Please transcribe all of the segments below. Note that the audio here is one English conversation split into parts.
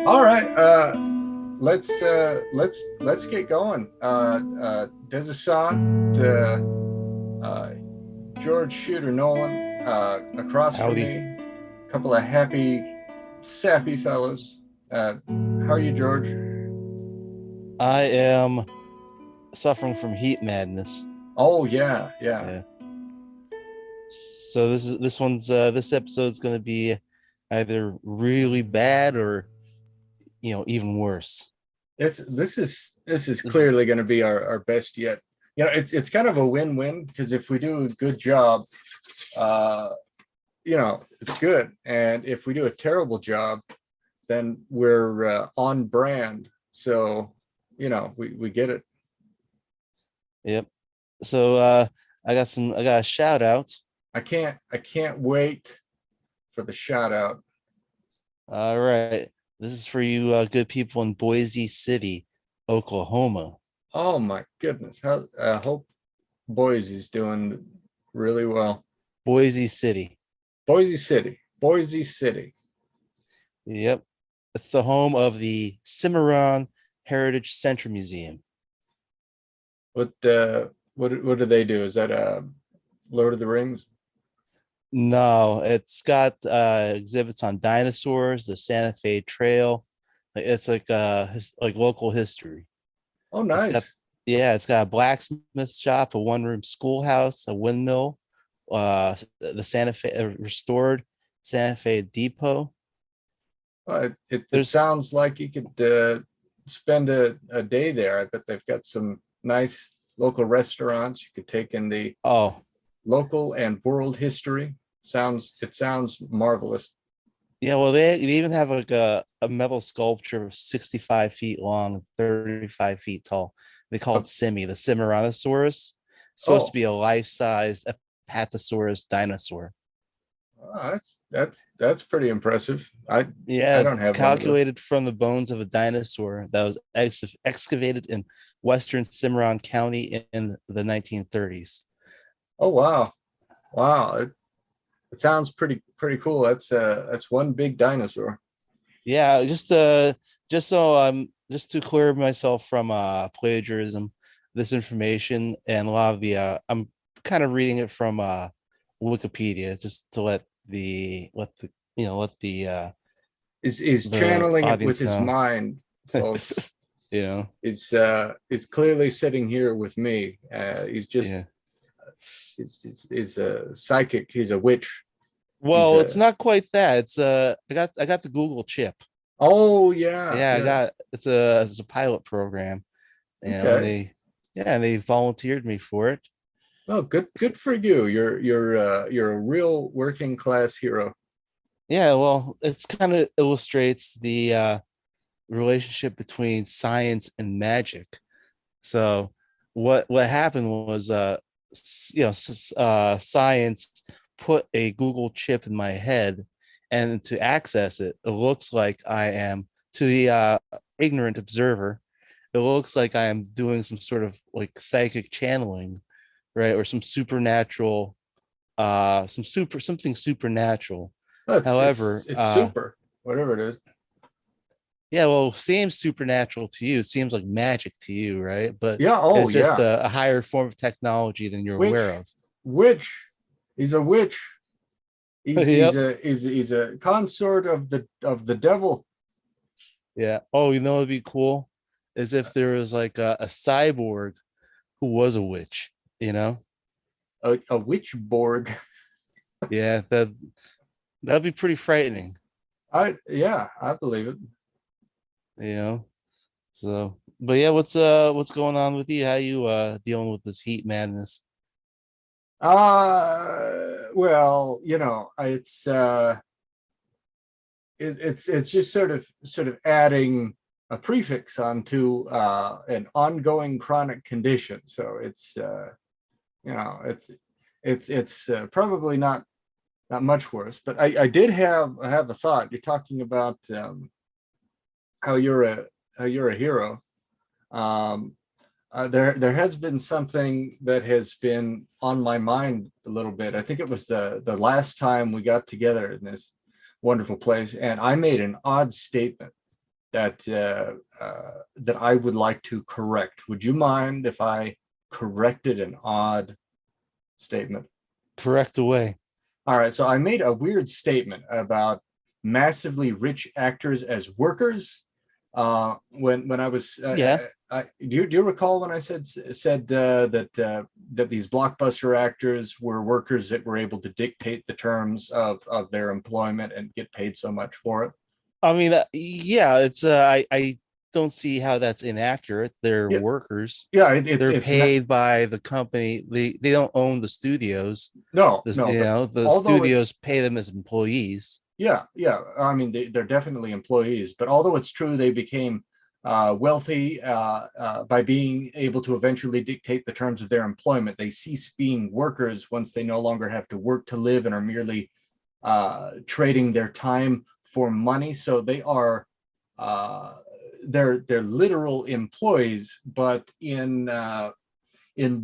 All right, let's get going. Desisant, George Shooter Nolan, across from Howdy. me, a couple of happy, sappy fellows. How are you, George? I am suffering from heat madness. Oh yeah, yeah. Yeah. So this episode's gonna be either really bad or even worse. This is This clearly going to be our best yet. It's kind of a win-win because if we do a good job, uh, it's good, and if we do a terrible job, then we're on brand. So, we get it. yep. So I got a shout out. I can't wait for the shout out. All right. This is for you good people in Boise City, Oklahoma. Oh my goodness. How I hope Boise's doing really well. Boise City. Boise City. Boise City. Yep. It's the home of the Cimarron Heritage Center Museum. What do they do? Is that Lord of the Rings? No, it's got exhibits on dinosaurs, the Santa Fe Trail. It's like like local history. Oh, It's got nice. it's got a blacksmith shop, a one-room schoolhouse, a windmill, the Santa Fe restored Santa Fe Depot. It There's sounds like you could spend a day there. I bet they've got some nice local restaurants. You could take in the oh local and world history. It sounds marvelous. yeah, well they even have like a metal sculpture of 65 feet long and 35 feet tall. They call Uh, it Simi, the Cimarronosaurus. It's supposed to oh, be a life-sized Apatosaurus dinosaur. that's pretty impressive. I Yeah, don't it's have one of those. calculated from the bones of a dinosaur that was excavated in western Cimarron County in the 1930s. Oh wow, wow. It sounds pretty cool. That's one big dinosaur. Yeah, just so just to clear myself from plagiarism, this information and a lot of the I'm kind of reading it from Wikipedia just to let Is the channeling it with audience his know. mind, folks. you know, Is clearly sitting here with me. He's just yeah. is a psychic. He's a witch. He's Well, it's a not quite that. It's I got the Google chip. oh yeah, Yeah, I yeah. got it's a pilot program, and Okay. they volunteered me for it. Oh, So, good for you. You're a real working class hero. yeah, well, it's kind of illustrates the relationship between science and magic. So what happened was science put a Google chip in my head, and to access it, it looks like I am to the ignorant observer. It looks like I am doing some sort of like psychic channeling, right, or some supernatural, something supernatural. Oh, However, it's super. Whatever it is. yeah, well, seems supernatural to you. It seems like magic to you, right? But Yeah. Oh it's just yeah. a higher form of technology than you're Witch, aware of. witch. He's a witch. Yep. He's a consort of the devil. Yeah. Oh, you know, it'd be cool is if there was like a cyborg who was a witch, you know? A witch Borg. Yeah, that'd be pretty frightening, I believe it. you know? So, but yeah, what's going on with you? How you dealing with this heat madness? Well, it's just sort of adding a prefix onto an ongoing chronic condition. So you know, it's probably not much worse. But I have a thought. You're talking about how you're a hero. Um, there has been something that has been on my mind a little bit. I think it was the last time we got together in this wonderful place, and I made an odd statement. that that I would like to correct. Would you mind if I corrected an odd statement? Correct away. All right, so I made a weird statement about massively rich actors as workers. When I was, Yeah. do you recall when I said that these blockbuster actors were workers that were able to dictate the terms of their employment and get paid so much for it? I mean, yeah, it's I don't see how that's inaccurate. They're Yeah, workers. yeah, They're it's not. paid by the company. They don't own the studios. No, no, but The although it, studios pay them as employees. yeah, yeah. I mean, they're definitely employees, but although it's true they became wealthy by being able to eventually dictate the terms of their employment, they cease being workers once they no longer have to work to live and are merely trading their time for money. So they are uh, they're literal employees, but in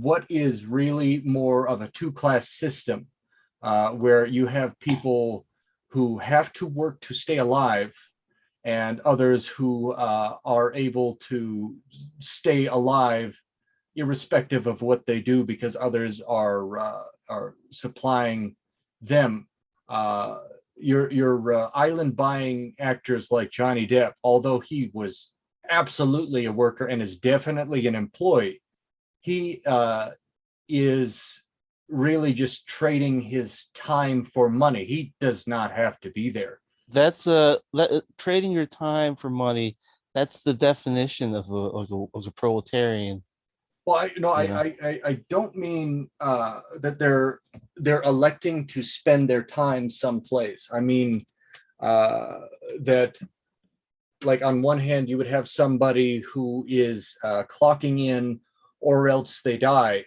what is really more of a two-class system, where you have people who have to work to stay alive and others who are able to stay alive irrespective of what they do because others are supplying them. Uh, your island buying actors like Johnny Depp, although he was absolutely a worker and is definitely an employee, he is really just trading his time for money. He does not have to be there. That's trading your time for money. That's the definition of a proletarian. Well, I, you know, You know, I don't mean that they're electing to spend their time someplace. I mean that, like, on one hand, you would have somebody who is clocking in, or else they die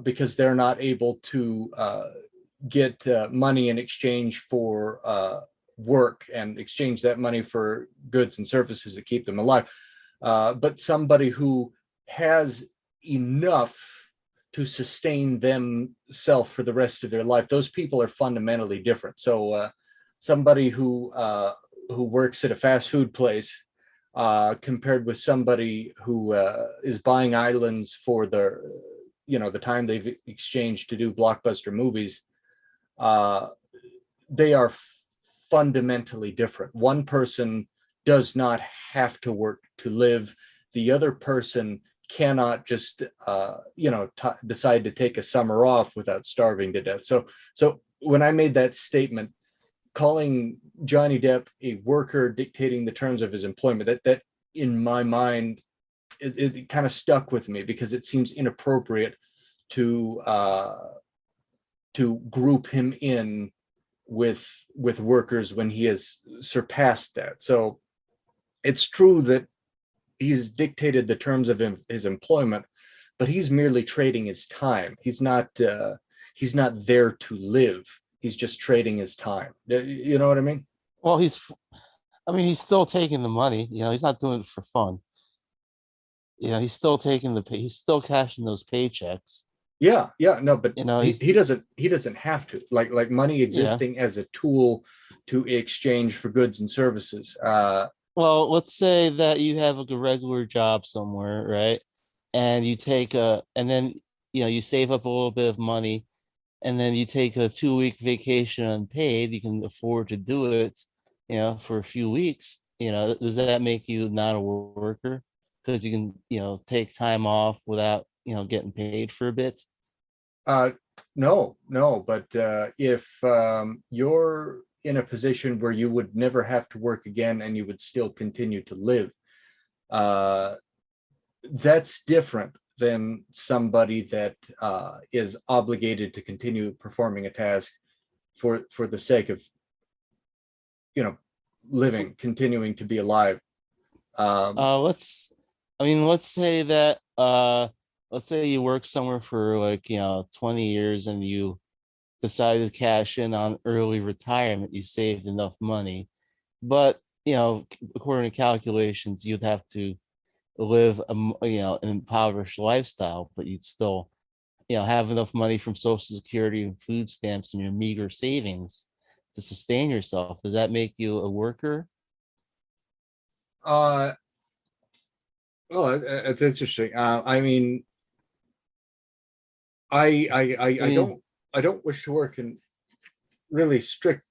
because they're not able to get money in exchange for work and exchange that money for goods and services that keep them alive. But somebody who has enough to sustain themselves for the rest of their life, those people are fundamentally different. So somebody who works at a fast food place compared with somebody who is buying islands for the time they've exchanged to do blockbuster movies, uh, they are fundamentally different. One person does not have to work to live. The other person cannot just decide to take a summer off without starving to death. So when I made that statement, calling Johnny Depp a worker dictating the terms of his employment, that in my mind, it kind of stuck with me because it seems inappropriate to group him in with workers when he has surpassed that. So it's true that he's dictated the terms of his employment, but he's merely trading his time. He's not there to live. He's just trading his time. You know what I mean? well, he's still taking the money. He's not doing it for fun. He's still taking he's still cashing those paychecks. Yeah, yeah, no, but He's he doesn't have to, like money yeah. existing as a tool to exchange for goods and services. Well, let's say that you have a regular job somewhere, right? And you take and then you save up a little bit of money, and then you take a 2 week vacation unpaid. You can afford to do it, for a few weeks. Does that make you not a worker? Because you can, take time off without, getting paid for a bit. Uh, no, no, but if you're in a position where you would never have to work again and you would still continue to live, uh, that's different than somebody that is obligated to continue performing a task for the sake of, you know, living, continuing to be alive. Um, Let's say that let's say you work somewhere for like 20 years and you decide to cash in on early retirement. You saved enough money, but according to calculations, you'd have to live an impoverished lifestyle, but you'd still have enough money from Social Security and food stamps and your meager savings to sustain yourself. Does that make you a worker? Uh, well, it's interesting. I mean, I I mean, don't wish to work in really strict.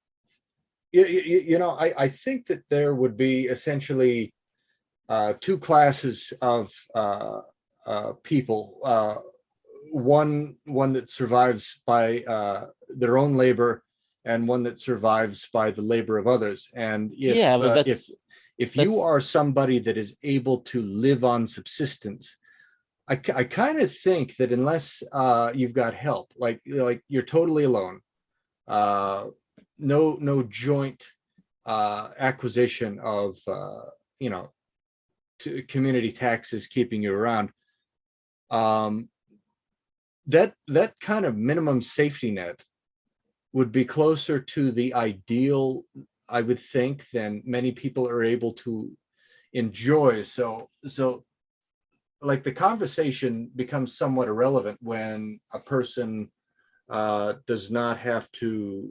I think that there would be essentially two classes of people. One that survives by their own labor, and one that survives by the labor of others. And yeah, but if you that's are somebody that is able to live on subsistence, I kind of think that unless you've got help, like you're totally alone, uh, no joint acquisition of you know community taxes keeping you around. Um, that kind of minimum safety net would be closer to the ideal, I would think, than many people are able to enjoy. So like the conversation becomes somewhat irrelevant when a person does not have to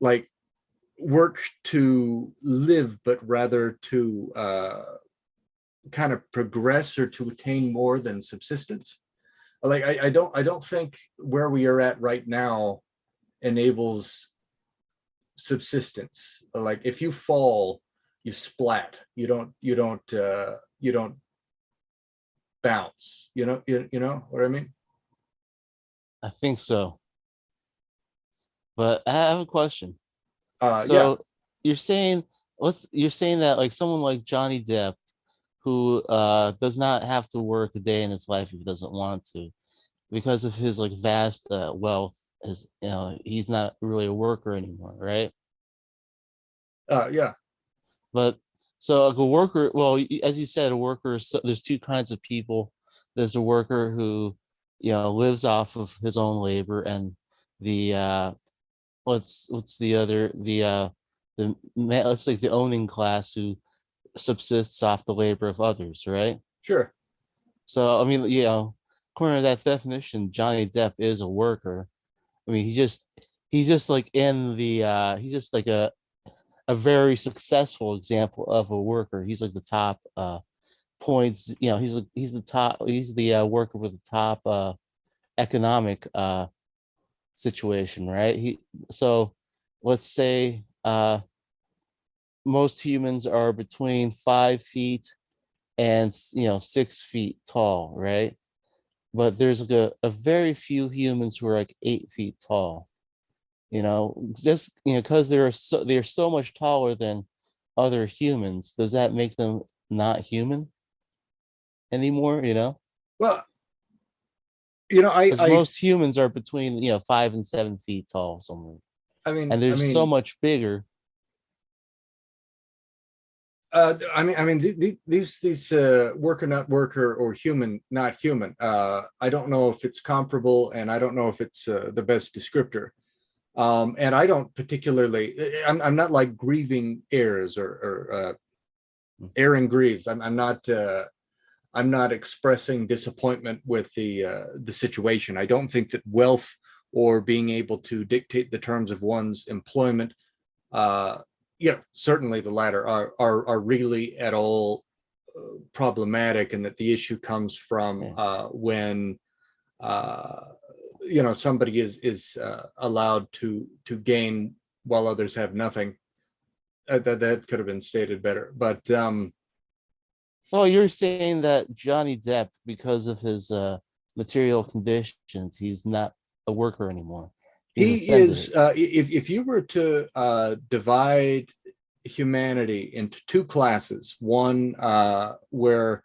like work to live, but rather to kind of progress or to attain more than subsistence. Like I don't think where we are at right now enables subsistence. Like if you fall, you splat. You don't bounce. You know what I mean? I think so. But I have a question. Yeah, So you're saying that like someone like Johnny Depp, who does not have to work a day in his life if he doesn't want to, because of his like vast wealth, is he's not really a worker anymore, right? yeah, But so like a worker, well, as you said, a worker. So there's two kinds of people. There's the worker who, lives off of his own labor, and the what's the other let's like the owning class who subsists off the labor of others, right? sure. So I mean, according to that definition, Johnny Depp is a worker. I mean, he's just like in the he's just like a very successful example of a worker. He's like the top points. He's the worker with the top economic situation, right? So let's say most humans are between 5 feet and 6 feet tall, right? But there's like a very few humans who are like 8 feet tall. Just because they're so much taller than other humans, does that make them not human anymore? Well, Because most humans are between 5 and 7 feet tall somewhere, and I they're so mean, much bigger. these worker not worker or human not human. I don't know if it's comparable, and I don't know if it's the best descriptor. And I don't particularly. I'm not like grieving heirs or airing grieves. I'm not. I'm not expressing disappointment with the situation. I don't think that wealth or being able to dictate the terms of one's employment, uh, certainly the latter are really at all problematic, and that the issue comes from Yeah. when uh, somebody is allowed to gain while others have nothing. That could have been stated better, but Oh, you're saying that Johnny Depp, because of his material conditions, he's not a worker anymore. He's he ascended is. it. If you were to divide humanity into two classes, one where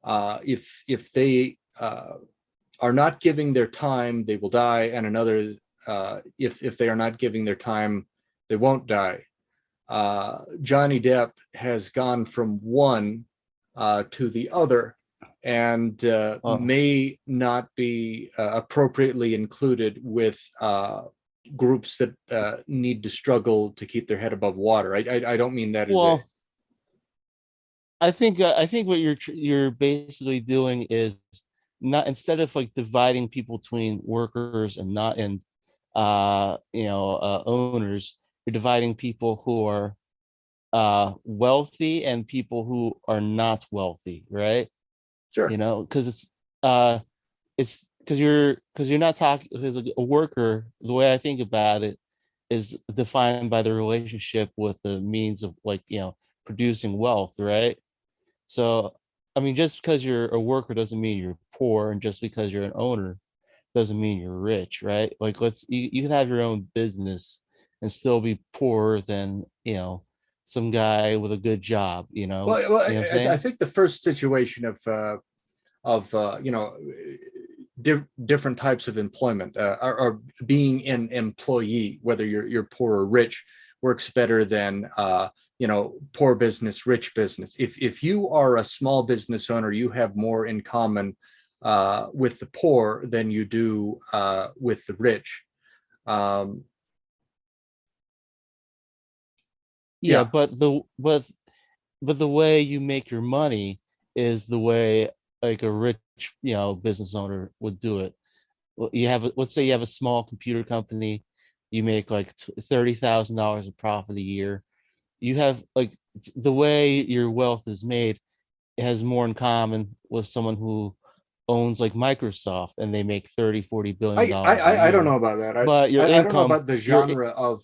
if they are not giving their time, they will die, and another if they are not giving their time, they won't die. Johnny Depp has gone from one to the other, and Oh, may not be appropriately included with groups that need to struggle to keep their head above water. I don't mean that as a. well, I think what you're basically doing is not, instead of like dividing people between workers and not and owners, you're dividing people who are wealthy and people who are not wealthy, right? Sure. Because it's because you're not talking, because a worker, the way I think about it, is defined by the relationship with the means of, like, producing wealth, right? So I mean, just because you're a worker doesn't mean you're poor, and just because you're an owner doesn't mean you're rich, right? Like, you can have your own business and still be poorer than, some guy with a good job, Well, you know what I'm I saying? think the first situation of different types of employment, or being an employee, whether you're poor or rich, works better than poor business, rich business. If you are a small business owner, you have more in common with the poor than you do with the rich. Um, Yeah, yeah, but the way you make your money is the way, like, a rich, business owner would do it. Well, let's say you have a small computer company, you make like $30,000 of profit a year. You have, like, the way your wealth is made has more in common with someone who owns, like, Microsoft, and they make 30-40 billion dollars a I don't know year. about that. But your I don't know income, about the your genre of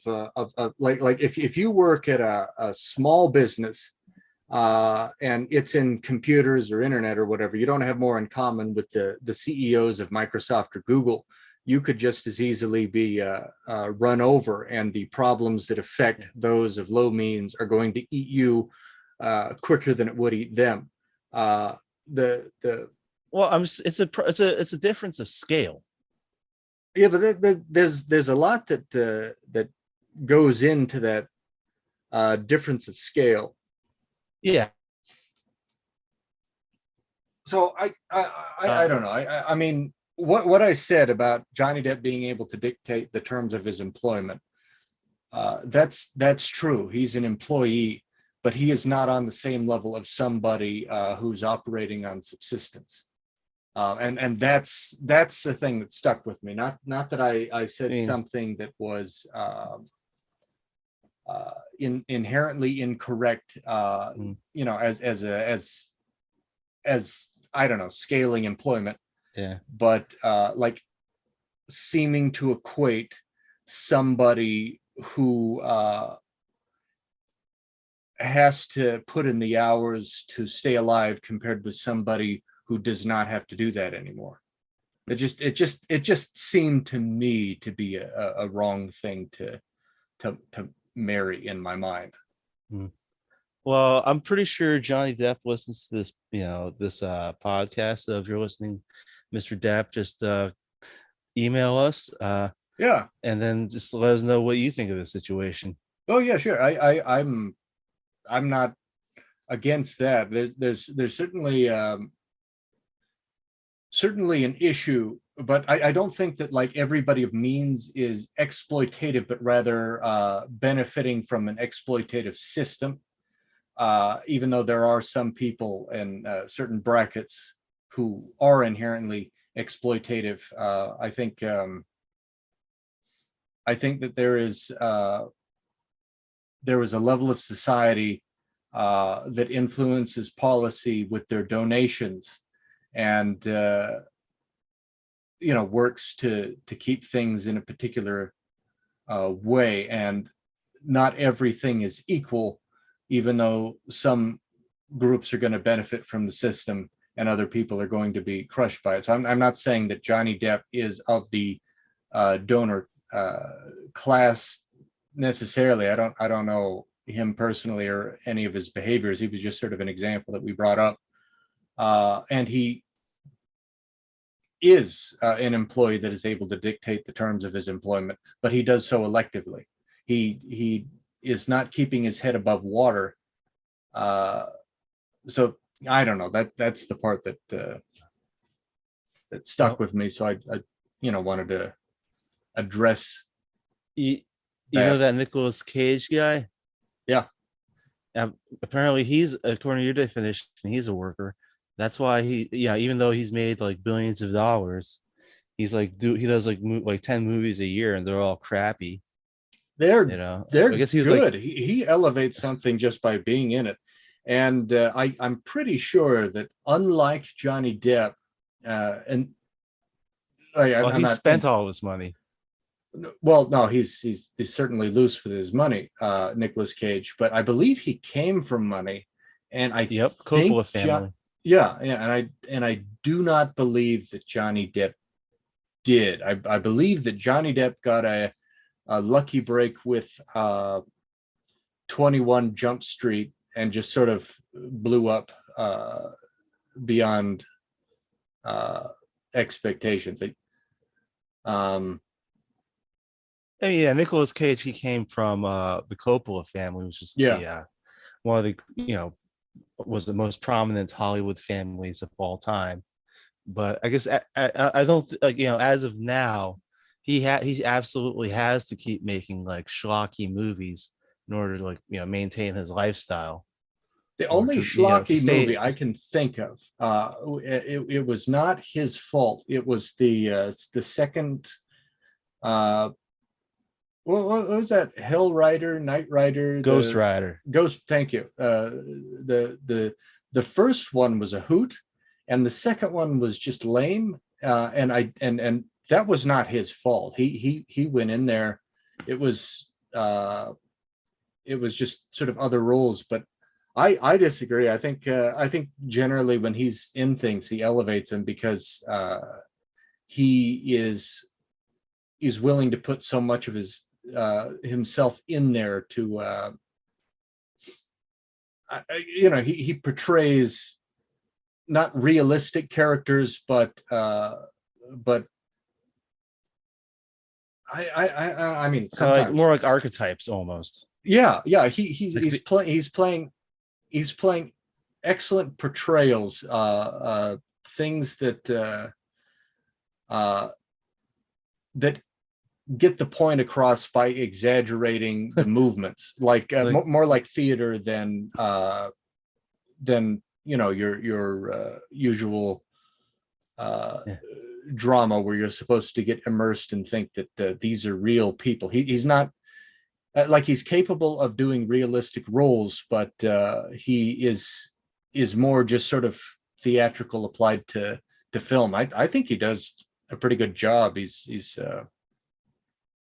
like if you work at a small business, and it's in computers or internet or whatever, you don't have more in common with the CEOs of Microsoft or Google. You could just as easily be run over, and the problems that affect those of low means are going to eat you quicker than it would eat them. Uh, the well, it's a difference of scale. Yeah, but there's a lot that goes into that difference of scale. Yeah. So I Uh, don't know. I mean, what I said about Johnny Depp being able to dictate the terms of his employment, that's true. He's an employee, but he is not on the same level of somebody who's operating on subsistence. And that's the thing that stuck with me. Not that I I said mean, something that was inherently incorrect, mm, as I don't know, scaling employment, yeah. but like seeming to equate somebody who has to put in the hours to stay alive compared with somebody who does not have to do that anymore. It just seemed to me to be a wrong thing to marry in my mind. Mm. Well, I'm pretty sure Johnny Depp listens to this, podcast. So if you're listening, Mr. Depp, just email us, Yeah. and then just let us know what you think of the situation. Oh yeah, sure. I'm not against that. There's certainly an issue, but I don't think that like everybody of means is exploitative, but rather benefiting from an exploitative system. Even though there are some people in certain brackets who are inherently exploitative, I think that there is a level of society that influences policy with their donations, and works to keep things in a particular way, and not everything is equal, even though some groups are going to benefit from the system and other people are going to be crushed by it. So I'm not saying that Johnny Depp is of the donor class necessarily. I don't know him personally or any of his behaviors. He was just sort of an example that we brought up, and he is an employee that is able to dictate the terms of his employment, but he does so electively. He is not keeping his head above water. Uh, so I don't know. That's the part that stuck Well, with me. So I wanted to address you, you know that. that Nicolas Cage guy? Yeah. Apparently, according to your definition, he's a worker. That's why even though he's made like billions of dollars, he does like 10 movies a year, and they're all crappy. They're You know, I they're guess he was like, good. He elevates something just by being in it, and I'm pretty sure that unlike Johnny Depp, and well, I'm he not, spent all of his money. well, no, he's certainly loose with his money, Nicolas Cage, but I believe he came from money, and I Yep, think Coppola family. yeah, and I do not believe that Johnny Depp did. I believe that Johnny Depp got a lucky break with 21 Jump Street and just sort of blew up beyond expectations. Um, I mean, yeah, Nicolas Cage, he came from the Coppola family, which is yeah, the one of the, was the most prominent Hollywood families of all time. But I guess I don't like, as of now, he absolutely has to keep making like schlocky movies in order to, like, maintain his lifestyle, the or only to, to schlocky movie stay. I can think of, it was not his fault. It was the second. What was that? Hell Rider, Knight Rider, Ghost the Rider. Ghost. Thank you. The first one was a hoot, and the second one was just lame. And that was not his fault. He went in there. It was just sort of other roles, but I disagree. I think generally when he's in things, he elevates them because he is willing to put so much of his himself in there to he portrays not realistic characters, but I mean Kind of like sometimes more like archetypes almost. yeah Like he's playing excellent portrayals, things that get the point across by exaggerating the movements, like like more like theater than your usual yeah. drama where you're supposed to get immersed and think that these are real people. He's not like, he's capable of doing realistic roles, but he is more just sort of theatrical applied to film. I think he does a pretty good job. He's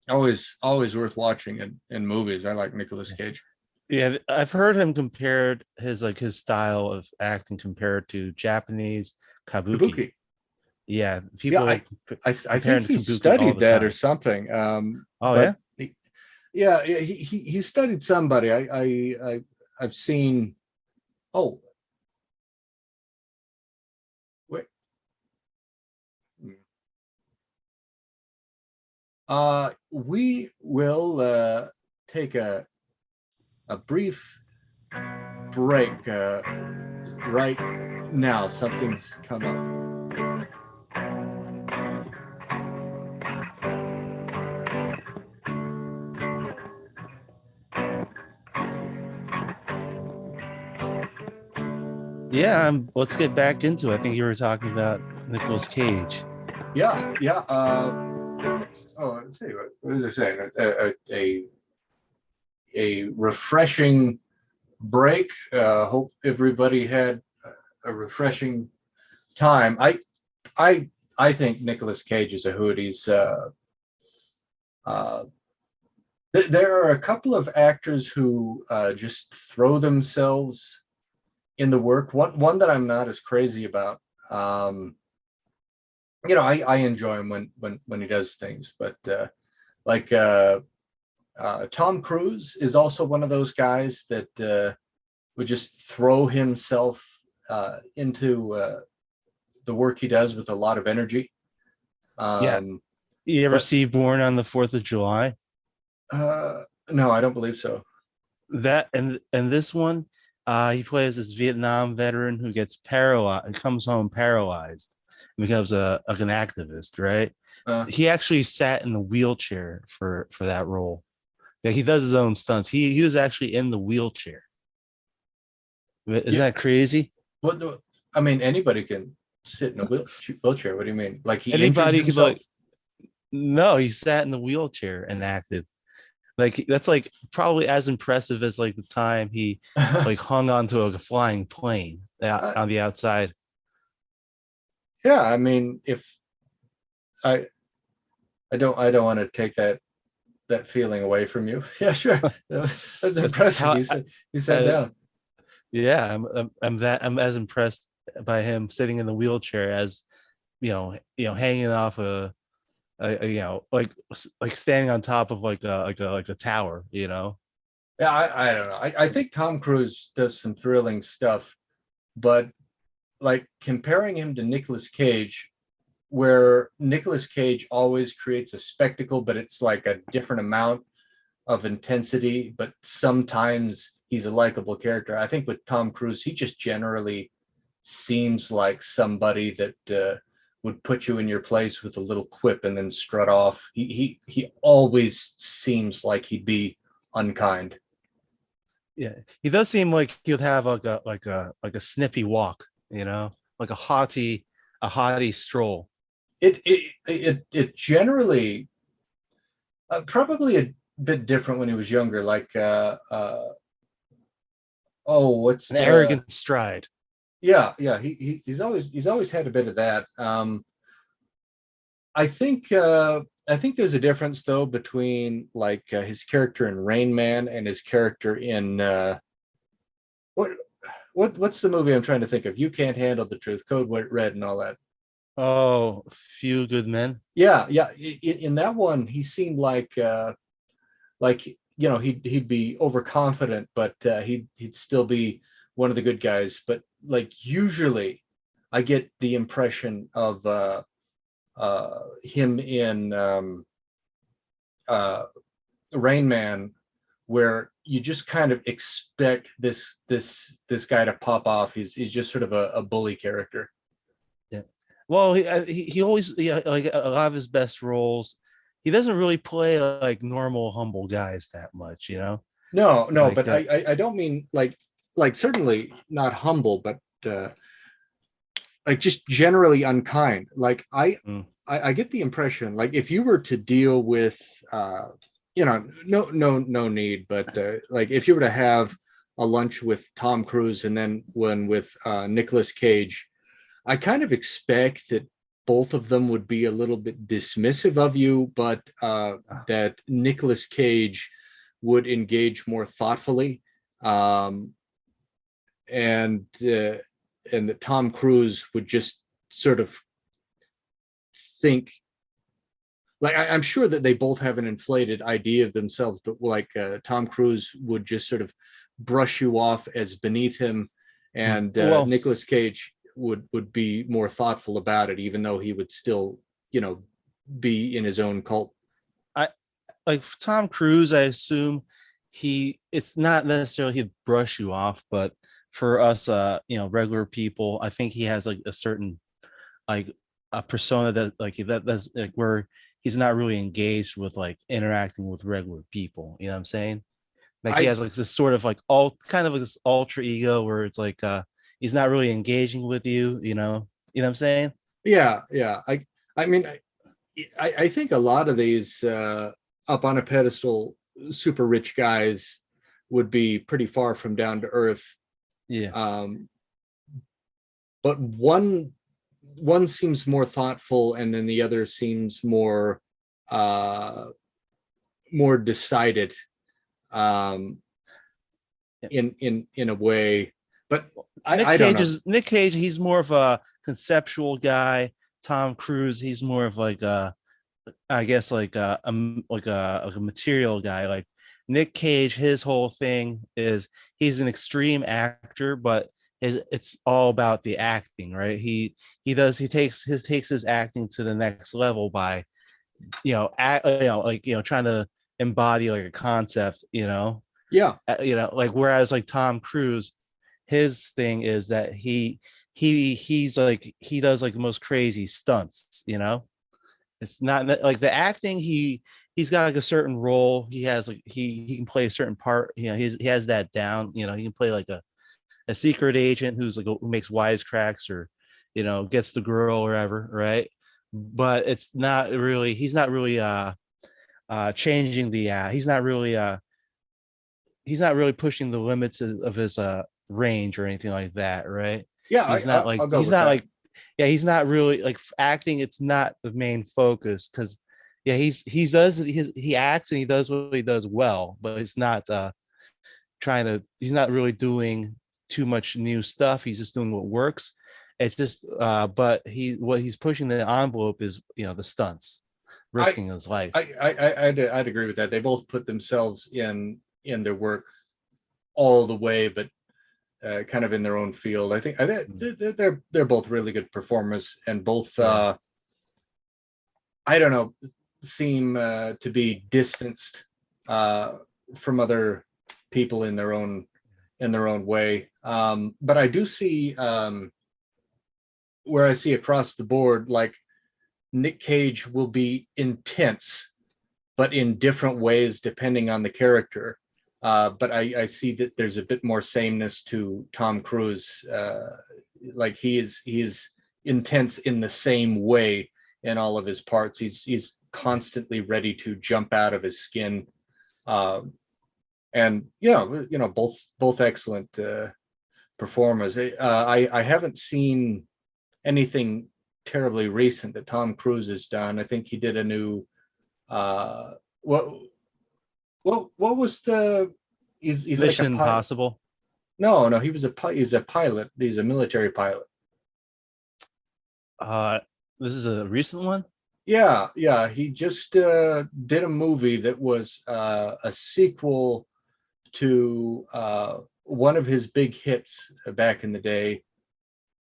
always worth watching in movies. I like Nicolas Cage. Yeah, I've heard him compared his style of acting compared to Japanese kabuki. Kabuki. Yeah, Yeah, people I compare think him to he kabuki all studied the that or time. something. Oh But yeah. yeah, he studied somebody. I've seen. Oh wait. We will take a brief break right now. Something's come up. Yeah, let's get back into it. I think you were talking about Nicolas Cage. Yeah. Oh, let's see. What was I saying? A refreshing break. Hope everybody had a refreshing time. I think Nicolas Cage is a hoot. He's uh, there are a couple of actors who just throw themselves in the work. One that I'm not as crazy about. I enjoy him when he does things, but like Tom Cruise is also one of those guys that would just throw himself into the work he does with a lot of energy. Yeah. Um, You ever but see Born on the 4th of July? no, I don't believe so. That and this one, he plays this Vietnam veteran who gets paralyzed and comes home paralyzed and becomes an activist, right? Uh, He actually sat in the wheelchair for that role. Yeah, he does his own stunts. He was actually in the wheelchair. Isn't yeah, that crazy? I mean, anybody can sit in a wheelchair. What do you mean? Like he injured Anybody could, himself? like, no, he sat in the wheelchair and acted. Like that's like probably as impressive as like the time he like hung onto a flying plane out Uh, on the outside. yeah, I mean, if I I don't want to take that feeling away from you. Yeah, sure. That's That's impressive. how You sat uh, down. yeah, I'm as impressed by him sitting in the wheelchair as hanging off like standing on top of like a tower, Yeah, I don't know. I think Tom Cruise does some thrilling stuff, but like comparing him to Nicolas Cage, where Nicolas Cage always creates a spectacle, but it's like a different amount of intensity, but sometimes he's a likable character. I think with Tom Cruise, he just generally seems like somebody that would put you in your place with a little quip and then strut off. He always seems like he'd be unkind. Yeah, he does seem like he would have like a snippy walk, like a haughty stroll. It generally probably a bit different when he was younger. Like oh, what's An the arrogant stride. yeah, he's always had a bit of that. I think there's a difference though between like his character in Rain Man and his character in what what's the movie I'm trying to think of? You Can't Handle the Truth, Code Red, and all that. Oh, few good men. Yeah, yeah. In that one, he seemed like he'd be overconfident, but he'd still be one of the good guys. But like usually, I get the impression of him in uh, Rain Man, where you just kind of expect this guy to pop off. He's just sort of a bully character. Yeah. Well, he always, yeah, like a lot of his best roles, he doesn't really play like normal humble guys that much, No, no, like but I don't mean like certainly not humble, but like just generally unkind. Like mm, I get the impression like if you were to deal with no need, but like if you were to have a lunch with Tom Cruise and then one with Nicolas Cage, I kind of expect that both of them would be a little bit dismissive of you, but that Nicolas Cage would engage more thoughtfully, um, and and that Tom Cruise would just sort of think like I'm sure that they both have an inflated idea of themselves, but like Tom Cruise would just sort of brush you off as beneath him, and well, Nicolas Cage would be more thoughtful about it, even though he would still, be in his own cult. I like Tom Cruise, I assume it's not necessarily he'd brush you off, but for us, regular people, I think he has like a certain like a persona that's like where he's not really engaged with like interacting with regular people. You know what I'm saying? Like he I has like this sort of like all kind of like this ultra ego where it's like he's not really engaging with you. You know what I'm saying? Yeah, yeah. I mean, I think a lot of these up on a pedestal super rich guys would be pretty far from down to earth. Yeah. Um, but one seems more thoughtful, and then the other seems uh, more decided, um, Yeah. in a way. But I don't know. Nick Cage. He's more of a conceptual guy. Tom Cruise. He's more of like I guess like a material guy. Like Nick Cage, his whole thing is he's an extreme actor, but it's all about the acting, right? He takes his acting to the next level by trying to embody like a concept, Yeah, like whereas like Tom Cruise, his thing is that he's like he does like the most crazy stunts, it's not like the acting. He's got like a certain role. He has like he can play a certain part. He has that down. He can play like a secret agent who's like who makes wisecracks or gets the girl or whatever, right? But it's not really. He's not really changing the he's not really pushing the limits of his range or anything like that, right? Yeah, I'll go He's with not that. like yeah, he's not really like acting. It's not the main focus because yeah, he acts and he does what he does well, but it's not he's not really doing too much new stuff. He's just doing what works. It's just but what he's pushing the envelope is the stunts, I risking his life. I'd agree with that. They both put themselves in their work all the way, but kind of in their own field. I think they're both really good performers, and both Yeah. I don't know, seem to be distanced from other people in their own way. But I do see where I see across the board, like Nick Cage will be intense, but in different ways depending on the character. But I see that there's a bit more sameness to Tom Cruise. Like he is intense in the same way in all of his parts. He's constantly ready to jump out of his skin. And both excellent performers. I haven't seen anything terribly recent that Tom Cruise has done. I think he did a new uh what what was the he's like a Mission pilot. Impossible. No, he's a pilot. He's a military pilot. Uh, this is a recent one. Yeah. He just did a movie that was a sequel to one of his big hits back in the day.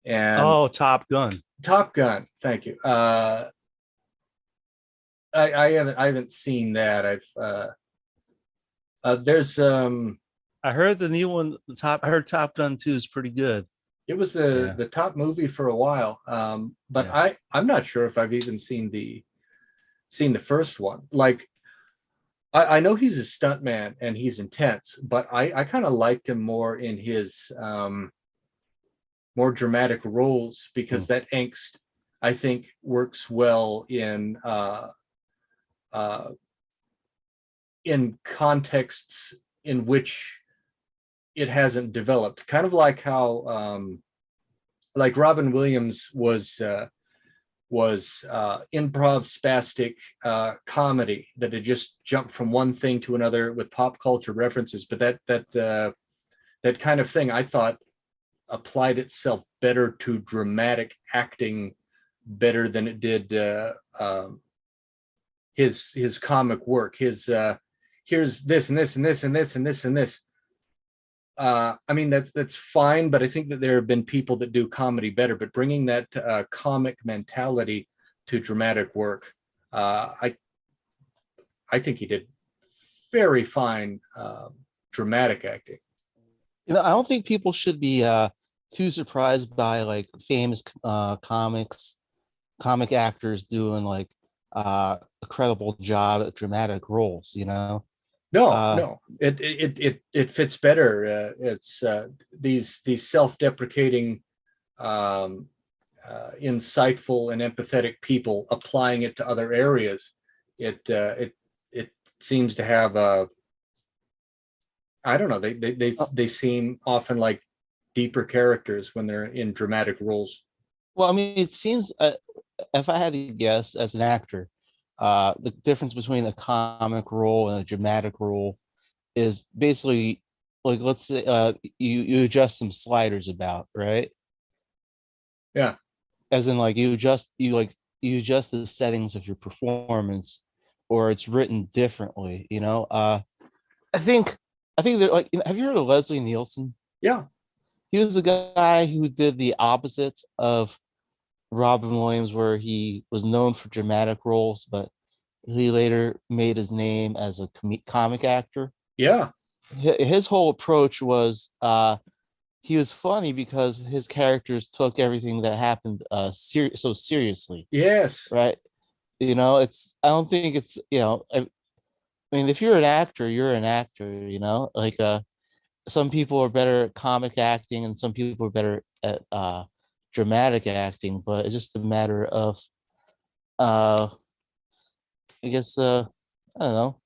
And Oh, Top Gun. Top Gun. Thank you. I haven't seen that. There's I heard the new one. I heard Top Gun 2 is pretty good. it was Yeah, the top movie for a while. But yeah. I'm not sure if I've even seen the first one. Like I know he's a stuntman and he's intense, but I kind of liked him more in his more dramatic roles Hmm. because that angst I think works well uh, in contexts in which it hasn't developed. Kind of like how like Robin Williams was improv spastic comedy that had just jumped from one thing to another with pop culture references. But that kind of thing I thought applied itself better to dramatic acting better than it did his comic work. His here's this and this and this and this and this and this. I mean that's fine, but I think that there have been people that do comedy better. But bringing that comic mentality to dramatic work, I think he did very fine dramatic acting. I don't think people should be too surprised by like famous comic actors doing like a credible job at dramatic roles. No, Uh, no, it fits better. It's these self-deprecating, um, insightful and empathetic people applying it to other areas. It seems to have a I don't know. uh, They seem often like deeper characters when they're in dramatic roles. well, I mean, it seems if I had to guess as an actor, the difference between a comic role and a dramatic role is basically like let's say you adjust some sliders about, right? Yeah, As in like you adjust the settings of your performance or it's written differently, I think I think that like have you heard of Leslie Nielsen? yeah, He was a guy who did the opposite of Robin Williams, where he was known for dramatic roles, but he later made his name as a comic actor. yeah. His whole approach was he was funny because his characters took everything that happened so seriously, Yes. right? It's I don't think it's I mean if you're an actor, you're an actor, like some people are better at comic acting and some people are better at dramatic acting, but it's just a matter of uh I guess I don't know,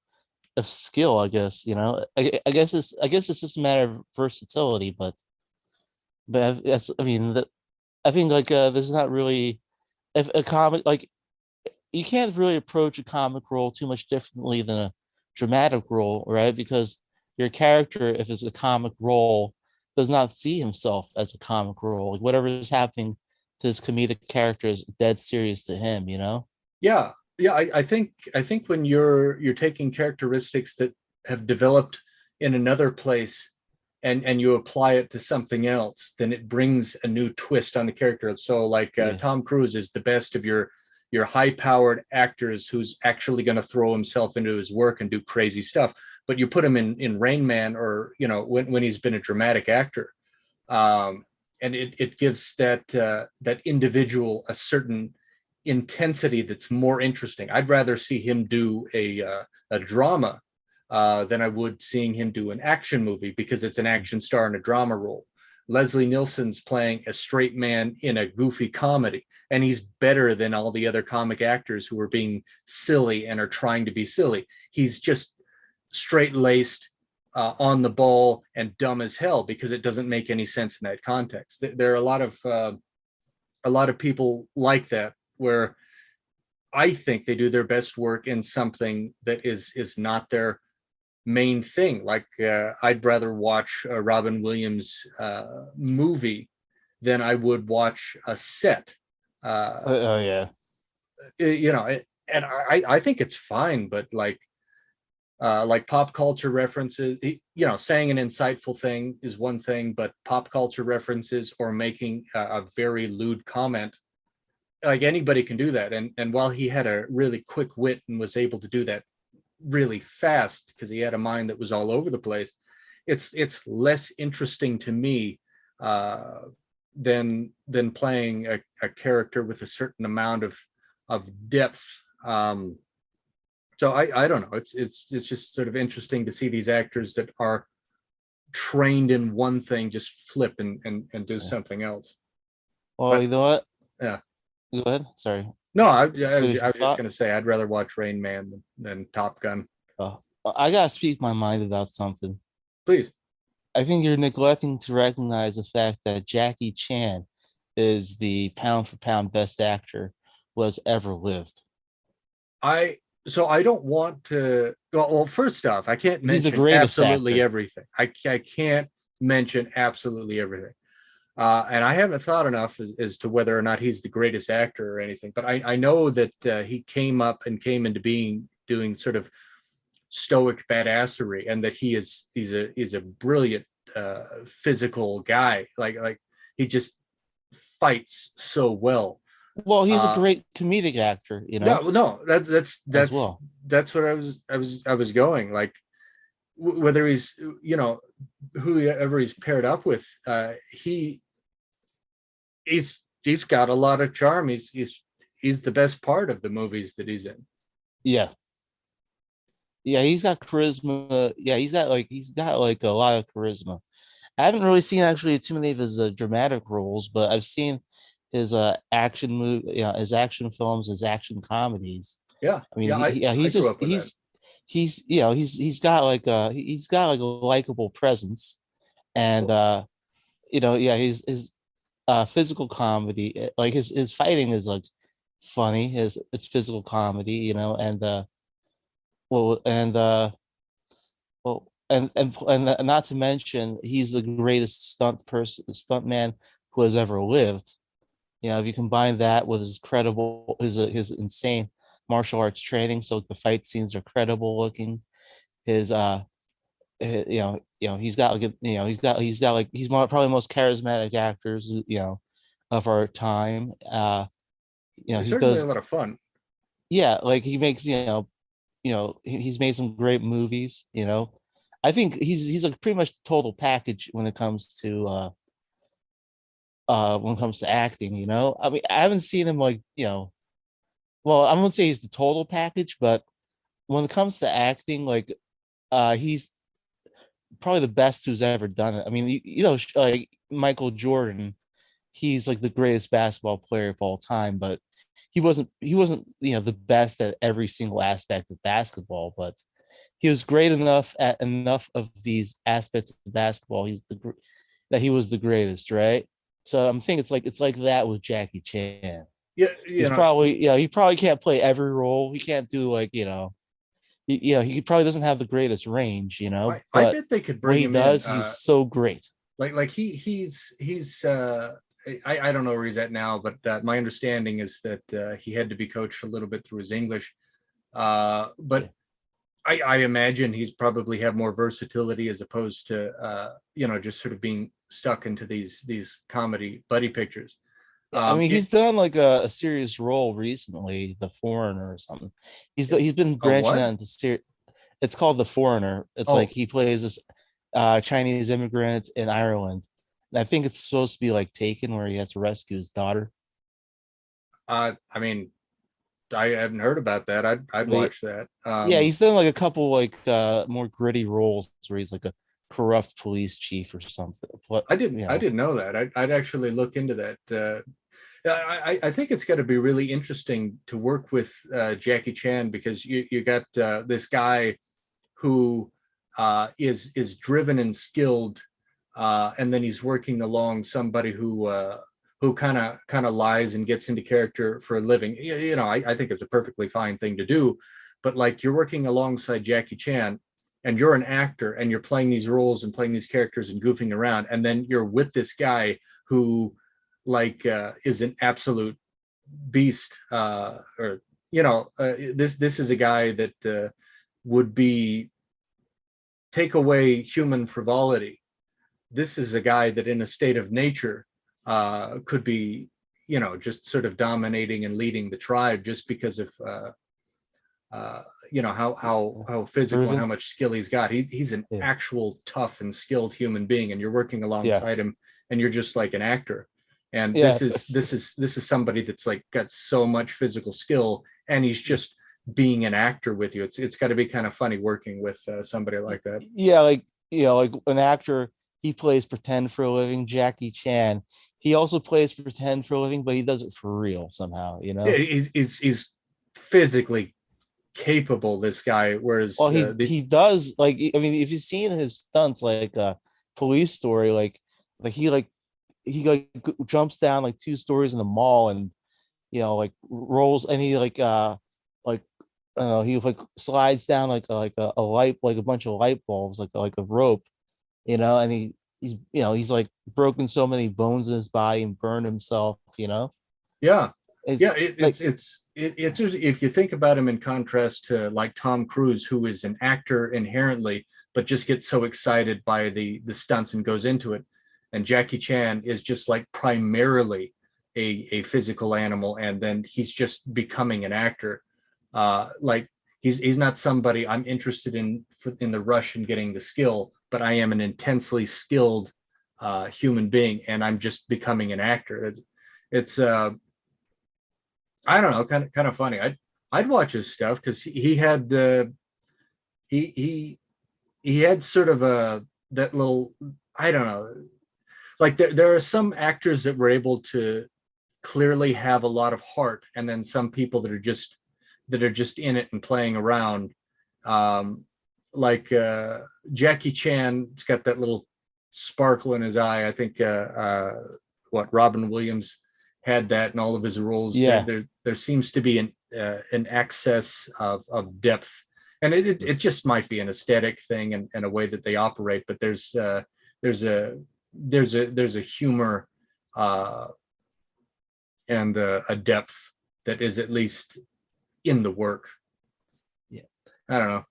of skill, I guess. I guess it's just a matter of versatility, but I mean that I think like there's not really if a comic like you can't really approach a comic role too much differently than a dramatic role, right? Because your character, if it's a comic role, does not see himself as a comic role. Like whatever is happening to his comedic character is dead serious to him, you know? Yeah, yeah. I think when you're taking characteristics that have developed in another place and you apply it to something else, then it brings a new twist on the character. So like Yeah. Tom Cruise is the best of your high powered actors who's actually going to throw himself into his work and do crazy stuff. But you put him in Rain Man, or when he's been a dramatic actor, um, and it gives that individual a certain intensity that's more interesting. I'd rather see him do a drama than I would seeing him do an action movie, because it's an action star in a drama role. Leslie Nielsen's playing a straight man in a goofy comedy, and he's better than all the other comic actors who are being silly and are trying to be silly. He's just straight laced, on the ball, and dumb as hell because it doesn't make any sense in that context. There are a lot of people like that, where I think they do their best work in something that is not their main thing. Like I'd rather watch a Robin Williams movie than I would watch a set. Oh yeah. And I think it's fine, but like pop culture references, saying an insightful thing is one thing, but pop culture references or making a very lewd comment, like anybody can do that. And while he had a really quick wit and was able to do that really fast because he had a mind that was all over the place, it's less interesting to me than playing a character with a certain amount of depth. So I don't know. It's just sort of interesting to see these actors that are trained in one thing just flip and do Yeah. something else. Well, But you know what? yeah, Go ahead. Sorry. no, I was Finish your just thought. going to say I'd rather watch Rain Man than Top Gun. I gotta speak my mind about something. Please. I think you're neglecting to recognize the fact that Jackie Chan is the pound for pound best actor who has ever lived. I so I don't want to. Well, first off, I can't He's the mention greatest absolutely actor. everything. I can't mention absolutely everything. And I haven't thought enough as to whether or not he's the greatest actor or anything. But I know that he came into being doing sort of stoic badassery, and that he's a brilliant physical guy. Like he just fights so well. Well, he's a Uh, great comedic actor, no, as well. that's what I was going, like, whether he's, whoever he's paired up with, he's got a lot of charm. He's the best part of the movies that he's in. Yeah. Yeah, he's got charisma. Yeah, he's got like a lot of charisma. I haven't really seen actually too many of his dramatic roles, but I've seen his action movie, his action films, his action comedies. Yeah, I mean, yeah, I he's grew just up with that. he's got like a likable presence, and yeah, his physical comedy, like his fighting is like funny. His it's physical comedy, well, and and not to mention he's the greatest stunt man who has ever lived. If you combine that with his insane martial arts training, so the fight scenes are credible looking. His he's got like he's got like probably the most charismatic actors of our time. It's He certainly a does, lot of fun. yeah, like he makes he's made some great movies. I think he's like pretty much the total package when it comes to acting. I mean, I haven't seen him like well, I won't say he's the total package, but when it comes to acting, like he's probably the best who's ever done it. I mean, like Michael Jordan, he's like the greatest basketball player of all time, but he wasn't the best at every single aspect of basketball, but he was great enough at enough of these aspects of basketball. That he was the greatest, right? So I'm thinking it's like that with Jackie Chan. Yeah, He's probably he probably can't play every role. He can't do he probably doesn't have the greatest range, I but bet they could when bring he him in. does, he's so great. Like he's I don't know where he's at now, but my understanding is that he had to be coached a little bit through his English. But Yeah. I imagine he's probably have more versatility as opposed to just sort of being stuck into these comedy buddy pictures. I mean, It he's done like a serious role recently, The Foreigner or something. He's been a branching what? out into It's called The Foreigner. It's like Oh, he plays this Chinese immigrant in Ireland. And I think it's supposed to be like Taken, where he has to rescue his daughter. I mean, I haven't heard about that. I'd But watch that. yeah, he's done like a couple like more gritty roles where he's like a corrupt police chief or something. But I didn't know that. I'd actually look into that. I think it's got to be really interesting to work with Jackie Chan because you got this guy who is driven and skilled, and then he's working along somebody who kind of lies and gets into character for a living. I think it's a perfectly fine thing to do, but like you're working alongside Jackie Chan. And you're an actor and you're playing these roles and playing these characters and goofing around. And then you're with this guy who is an absolute beast, or this is a guy that would be take away human frivolity. This is a guy that in a state of nature could be just sort of dominating and leading the tribe just because of how physical and how Driven. much skill he's got. He's an Yeah. actual tough and skilled human being, and you're working Yeah. alongside him, and you're just like an actor. And Yeah. this is somebody that's like got so much physical skill, and he's just being an actor with you. It's got to be kind of funny working with somebody like that. Yeah, like like an actor, he plays pretend for a living. Jackie Chan, he also plays pretend for a living, but he does it for real somehow. Yeah, he's physically capable. This guy, whereas Well, he does like I mean, if you've seen his stunts, like Police Story, like he jumps down like 2 stories in the mall and like rolls and he like he like slides down like a light like a bunch of light bulbs like a rope, and he's like broken so many bones in his body and burned himself. yeah, It's yeah. like It's just, if you think about him in contrast to like Tom Cruise, who is an actor inherently, but just gets so excited by the stunts and goes into it. And Jackie Chan is just like primarily a physical animal, and then he's just becoming an actor. Like he's not somebody I'm interested in the rush and getting the skill, but I am an intensely skilled human being, and I'm just becoming an actor. It's I don't know, kind of funny. I'd watch his stuff because he had he had sort of a that little, I don't know, like there are some actors that were able to clearly have a lot of heart, and then some people that are just in it and playing around. Um, like Jackie Chan's got that little sparkle in his eye. I think what Robin Williams had that in all of his roles. There yeah. there there seems to be an excess of depth, and it just might be an aesthetic thing and a way that they operate. But there's a humor uh, and a depth that is at least in the work. Yeah. I don't know.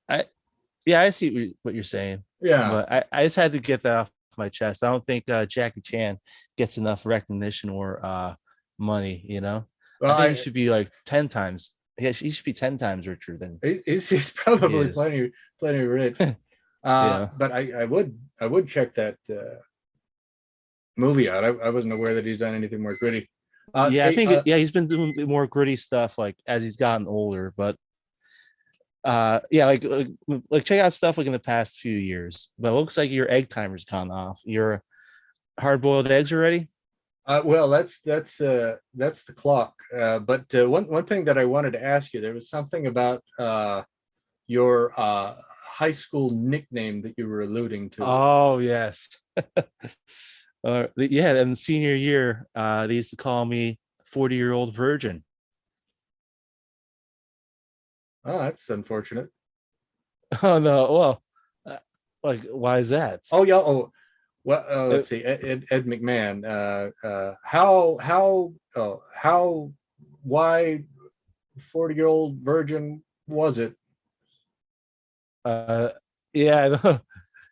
I see what you're saying, Yeah. but I just had to get that off my chest. I don't think Jackie Chan gets enough recognition or money. Well, I think he should be like 10 times. Yeah, he should be 10 times richer than he's he probably is. plenty rich. Yeah. But I would check that movie out. I wasn't aware that he's done anything more gritty. Yeah, I Hey, think he's been doing more gritty stuff like as he's gotten older, but yeah, like check out stuff like in the past few years. But it looks like your egg timer's gone off. Your hard boiled eggs are ready? Well, that's the clock. But one thing that I wanted to ask you, there was something about your high school nickname that you were alluding to. Oh yes. Yeah, in senior year, they used to call me 40-year-old virgin. Oh, that's unfortunate. Oh no, well, like why is that? Oh yeah. Oh, well. Uh, Let's see. Ed McMahon. How? Why? 40-year-old virgin was it? uh yeah,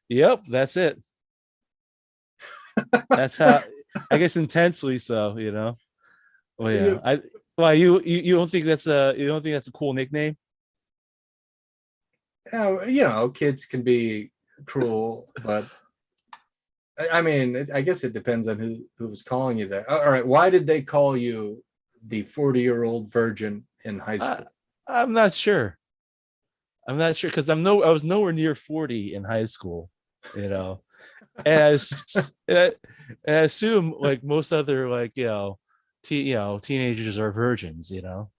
yep, that's it. That's how, I guess, intensely so, you know. Well, yeah. You, I Why you don't think that's a cool nickname? kids can be cruel, but I mean, I guess it depends on who was calling you that. All right, why did they call you the 40-year-old virgin in high I school? I'm not sure. I'm not sure because I was nowhere near 40 in high school, you know. And I assume like most other like teenagers are virgins, you know.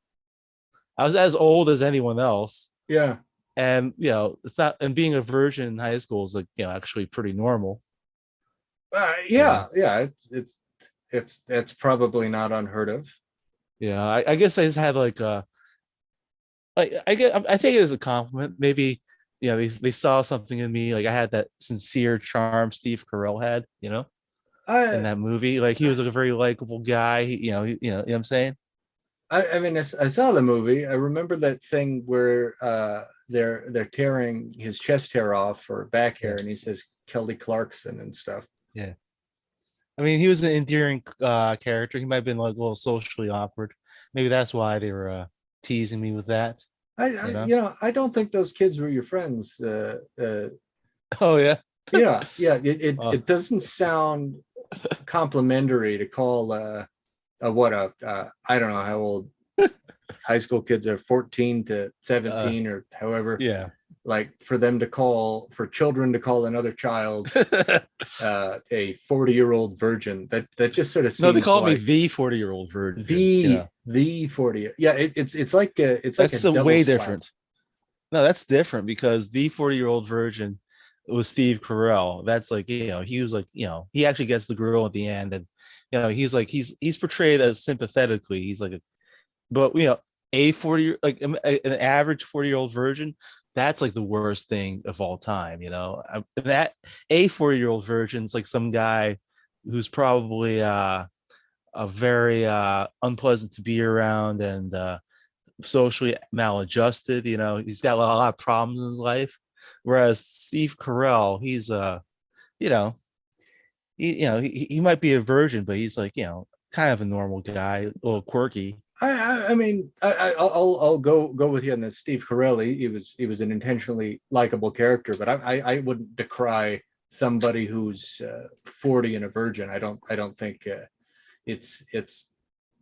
I was as old as anyone else, Yeah, and it's not, and being a virgin in high school is like actually pretty normal, you yeah, know. yeah. It's that's probably not unheard of. Yeah, I guess I just had like I take it as a compliment. Maybe they saw something in me, like I had that sincere charm Steve Carell had, in I that movie. Like he was like a very likable guy. You know what I'm saying? I mean, I saw the movie. I remember that thing where they're tearing his chest hair off or back hair, Yeah, and he says Kelly Clarkson and stuff. yeah. I mean, he was an endearing character. He might have been like a little socially awkward. Maybe that's why they were teasing me with that. I You know? I don't think those kids were your friends. Oh yeah. Yeah. Oh, It doesn't sound complimentary to call what a I don't know how old high school kids are, 14 to uh, 17 or however, yeah. like for children to call another child a 40-year-old virgin, that just sort of No, they seems call me like the 40-year-old virgin. the 40. Yeah, it's like a That's a double way slap. different. No, that's different because the 40-year-old virgin was Steve Carell. That's like, he was like, he actually gets the girl at the end, and he's like he's portrayed as sympathetically. He's like but a 40, like an average 40-year-old virgin, that's like the worst thing of all time, that a 40-year-old virgin's like some guy who's probably a very unpleasant to be around, and socially maladjusted. He's got a lot of problems in his life. Whereas Steve Carell, he's you know, he might be a virgin, but he's like, kind of a normal guy, a little quirky. I mean, I'll go with you on this. Steve Carell, he was an intentionally likable character, but I wouldn't decry somebody who's 40 and a virgin. I don't think it's.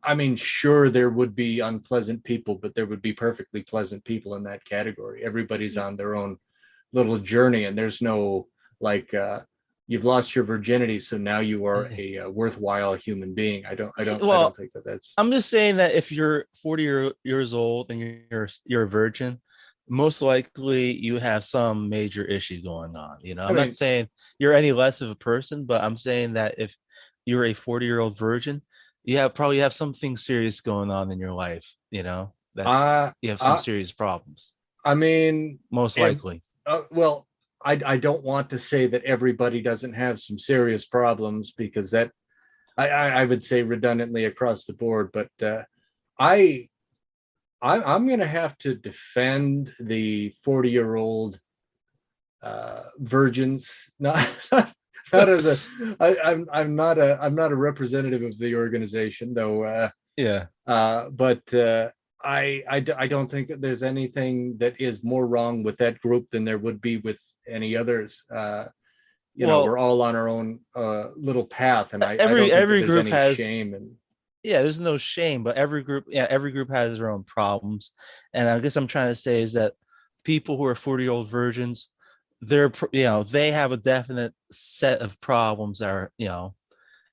I mean, sure, there would be unpleasant people, but there would be perfectly pleasant people in that category. Everybody's on their own little journey, and there's no like you've lost your virginity, so now you are a worthwhile human being. I don't Well, think that's. I'm just saying that if you're 40 years old and you're a virgin, most likely you have some major issue going on. I I'm not mean, saying you're any less of a person, but I'm saying that if you're a 40-year-old virgin, probably have something serious going on in your life. That's uh, you have some uh serious problems, I mean, most likely. well, I don't want to say that everybody doesn't have some serious problems because that I would say redundantly across the board, but I I'm going to have to defend the 40-year-old virgins, not as a I'm not a representative of the organization though, Yeah. but I don't think that there's anything that is more wrong with that group than there would be with any others. We're Well, all on our own little path, and I every don't think that every there's group any has shame and. there's no shame, but every group has their own problems. And I guess I'm trying to say is that people who are 40-year-old virgins, they have a definite set of problems that are,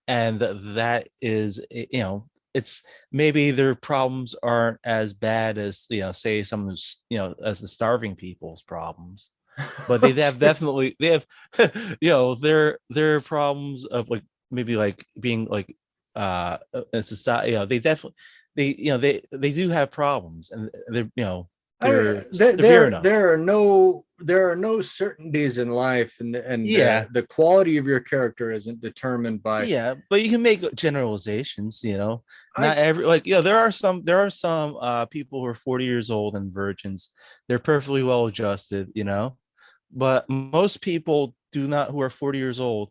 and that is, it's maybe their problems aren't as bad as, say someone who's, as the starving people's problems, but they have Jeez. definitely, they have their problems of like maybe like being like in society, they definitely, they do have problems, and they're, they're severe enough. There are no certainties in life, and Yeah, the quality of your character isn't determined by. yeah, but you can make generalizations, I not every, like, there are some people who are 40 years old and virgins. They're perfectly well adjusted, but most people do not, who are 40 years old,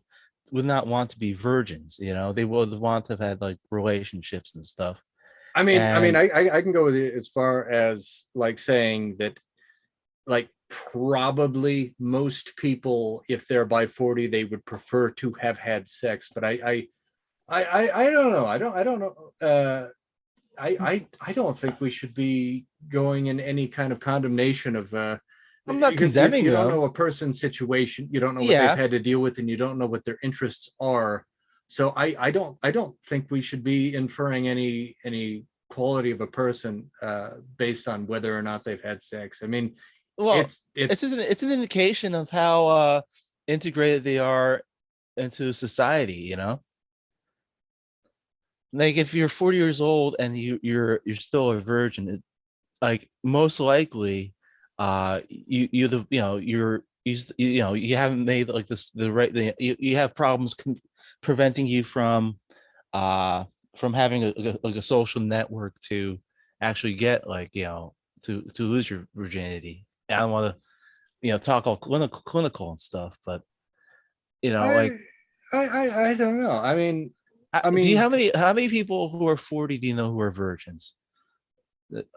would not want to be virgins. They would want to have had like relationships and stuff. I mean, And I can go with it as far as like saying that, like, probably most people, if they're by 40, they would prefer to have had sex. But I don't know. I don't know. I don't think we should be going in any kind of condemnation of I'm not because condemning you don't them. know a person's situation, you don't know what they've Yeah. had to deal with, and you don't know what their interests are. So I don't think we should be inferring any quality of a person based on whether or not they've had sex. I mean, Well, it's it's an indication of how integrated they are into society, Like if you're 40 years old and you're still a virgin, like most likely you the you're you haven't made like this the right thing. You have problems preventing you uh from having like a social network to actually get like, to lose your virginity. I don't want to, talk all clinical and stuff, but like, I I don't know. I do you, mean, how many people who are 40 do you know who are virgins?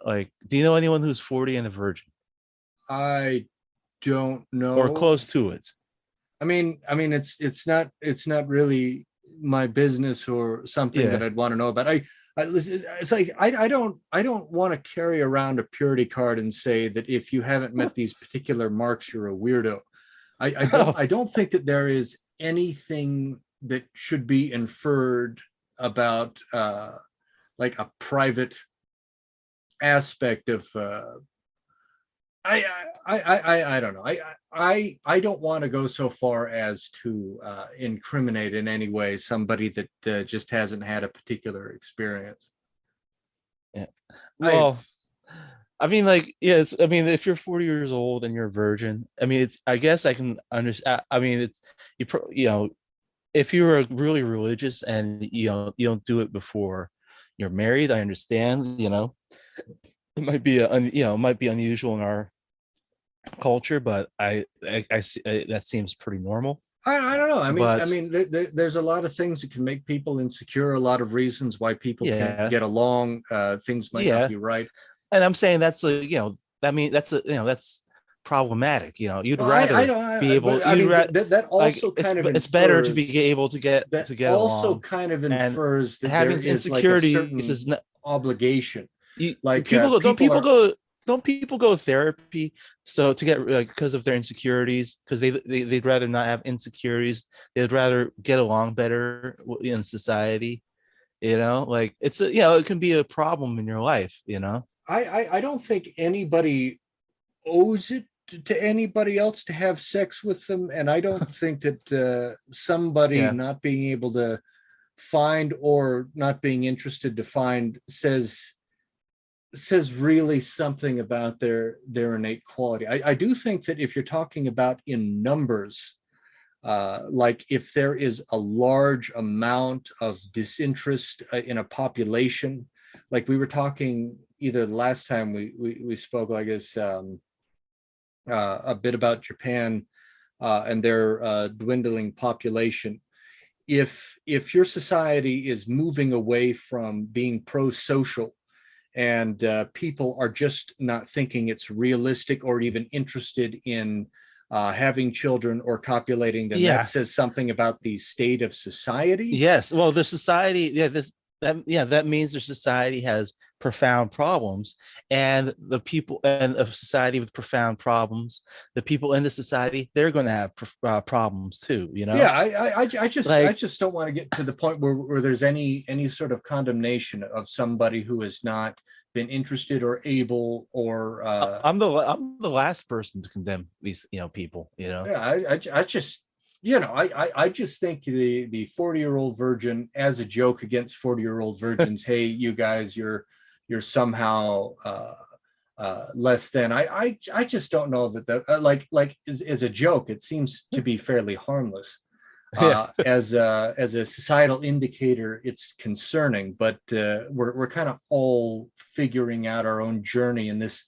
Like, do you know anyone who's 40 and a virgin I don't or know. close to it? It's not really my business or something that Yeah. I'd want to know about. It's like I don't want to carry around a purity card and say that if you haven't met these particular marks, you're a weirdo. Oh, I don't think that there is anything that should be inferred about like a private aspect of I, I don't know. I don't want to go so far as to incriminate in any way somebody that just hasn't had a particular experience. yeah. I Well, I mean, like, yes, I mean, if you're 40 years old and you're a virgin, I mean, it's, I guess I can understand. I mean, it's, if you're really religious and you don't do it before you're married, I understand. It might be it might be unusual in our culture, but I see, that seems pretty normal. I don't know. But There's a lot of things that can make people insecure. A lot of reasons why people can't yeah, get along. Things might not yeah, be right. and I'm saying that's a, that mean that's a, that's problematic. You'd Well, I rather don't. be able, But I you'd mean, rather, that like, also kind of it's better to infers be able to that get also along, kind of and infers that there having is like a insecurities certain is not, obligation. you, Like people go, people are. don't people go to therapy so to get, like, because of their insecurities, because they'd rather not have insecurities, they'd rather get along better in society, like it's a, it can be a problem in your life, I don't think anybody owes it to anybody else to have sex with them, and I don't think that somebody yeah, not being able to find or not being interested to find says really something about their innate quality. I do think that if you're talking about in numbers, like if there is a large amount of disinterest in a population, like we were talking either the last time we spoke, I guess, a bit about Japan and their dwindling population. If your society is moving away from being pro-social and people are just not thinking it's realistic or even interested in having children or copulating, then that yeah. says something about the state of society. Yes. Well, the society, yeah, this that yeah, that means the society has profound problems, and the people and a society with profound problems, the people in the society, they're going to have problems too, you know. Yeah, I Like, just don't want to get to the point where there's any sort of condemnation of somebody who has not been interested or able or I'm the last person to condemn these, people, yeah, I just I just think the 40-year-old virgin as a joke against 40-year-old virgins. Hey, you guys, you're somehow less than. I just don't know that like as a joke, it seems to be fairly harmless. yeah, As a societal indicator, it's concerning, but we're kind of all figuring out our own journey in this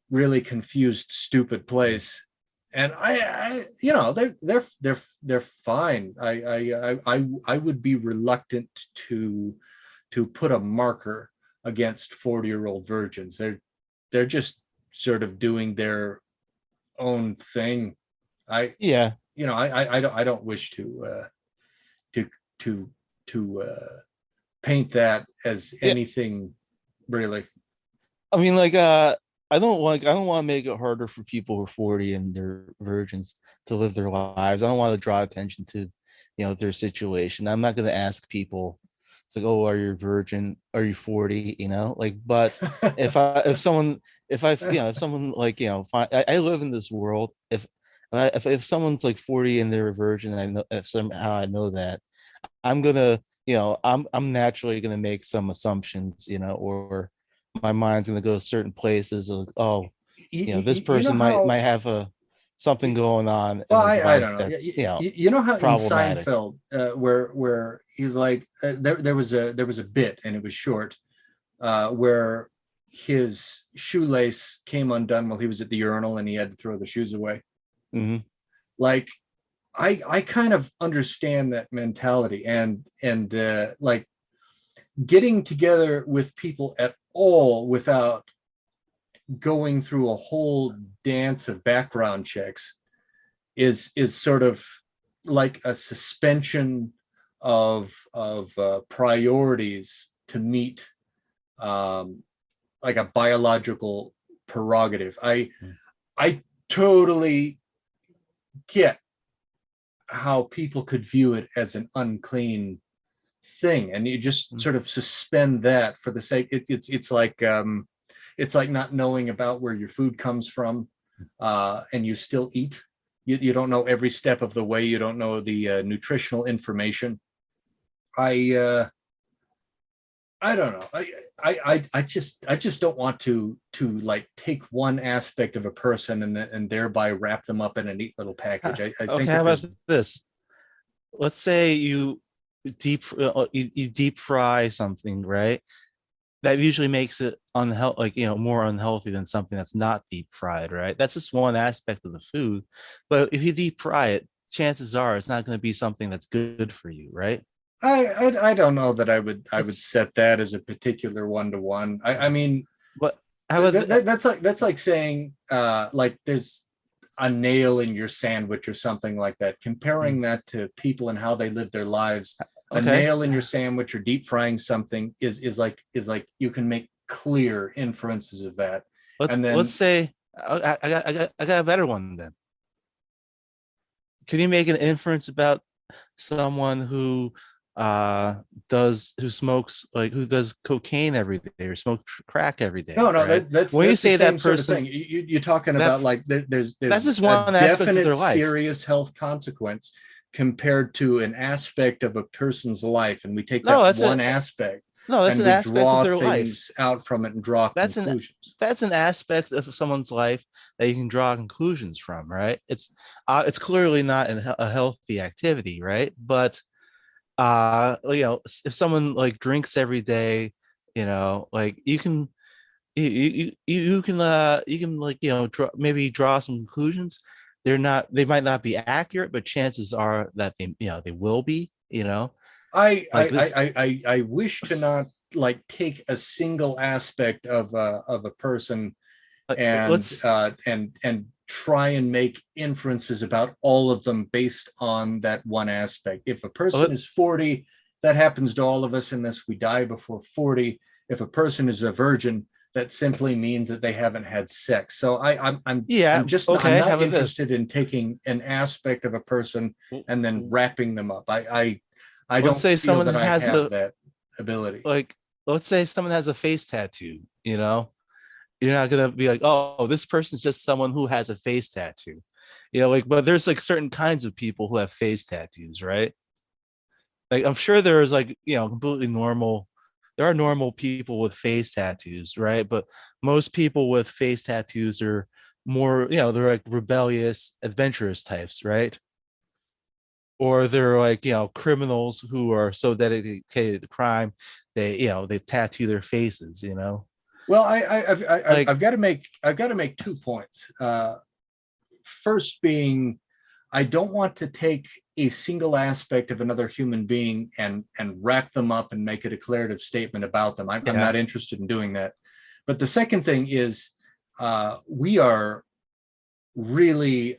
really confused, stupid place. And they're fine. I would be reluctant to put a marker against 40-year-old virgins. They're just sort of doing their own thing. I yeah. I don't wish to to paint that as Yeah. anything really. I mean, like, I don't want to make it harder for people who are 40 and they're virgins to live their lives. I don't want to draw attention to, their situation. I'm not going to ask people, it's like, oh, are you a virgin? Are you 40? Like, but if someone, if someone like, I live in this world. If someone's like 40 and they're a virgin, I know, if somehow I know that, I'm gonna, I'm naturally gonna make some assumptions, or my mind's gonna go certain places of, oh, this You know person might how have something going on well, in his I don't life know. that's, You know how in problematic. Seinfeld, where he's like, there was a bit, and it was short, where his shoelace came undone while he was at the urinal, and he had to throw the shoes away. Hmm. Like, I kind of understand that mentality, and like getting together with people at all without going through a whole dance of background checks is sort of like a suspension of priorities to meet like a biological prerogative. I totally get how people could view it as an unclean thing, and you just sort of suspend that for the sake. It's like not knowing about where your food comes from, and you still eat. You don't know every step of the way. You don't know the nutritional information. I I don't know. I just don't want to like take one aspect of a person and thereby wrap them up in a neat little package. I Okay, think how that about there's this? Let's say you deep fry something, right? That usually makes it unhealthy, like, more unhealthy than something that's not deep fried, right? That's just one aspect of the food. But if you deep fry it, chances are it's not going to be something that's good for you, right? I don't know that I would It's set that as a particular one-to-one. I mean, but how about that's like saying like there's a nail in your sandwich or something like that. Comparing that to people and how they live their lives, a okay? nail in your sandwich or deep frying something is like you can make clear inferences of that. And Let's then say I got a better one then. Can you make an inference about someone who smokes, like, who does cocaine every day or smokes crack every day, no, right? that's When you the say same that sort of person, thing. You're talking that about like there's that's there's just a one aspect of definite their life. serious health consequence compared to an aspect of a person's life, and we take No, that one aspect that's and an we aspect of draw their life. things out from it and draw That's an conclusions. that's an aspect of someone's life that you can draw conclusions from, right? It's clearly not a healthy activity, right? But if someone like drinks every day, like, you can, like, maybe draw some conclusions. They might not be accurate, but chances are that they will be, like this. I wish to not like take a single aspect of a person Let's and try and make inferences about all of them based on that one aspect. If a person let is 40, that happens to all of us unless we die before 40. if a person is a virgin, that simply means that they haven't had sex. So I'm Yeah. I'm Okay. How not about this? interested in taking an aspect of a person W- and then w- wrapping them up. I Let's don't say feel someone that I has have a that ability. like. Let's say someone has a face tattoo. You know, you're not gonna be like, oh, this person's just someone who has a face tattoo. You know, like, but there's like certain kinds of people who have face tattoos, right? Like, I'm sure there's like, completely normal. There are normal people with face tattoos, right? But most people with face tattoos are more, they're like rebellious, adventurous types, right? Or they're like, criminals who are so dedicated to crime, they tattoo their faces. Well, Like, I've got to make 2 points. First being, I don't want to take a single aspect of another human being and wrap them up and make a declarative statement about them. I'm yeah. not interested in doing that. But the second thing is, we are really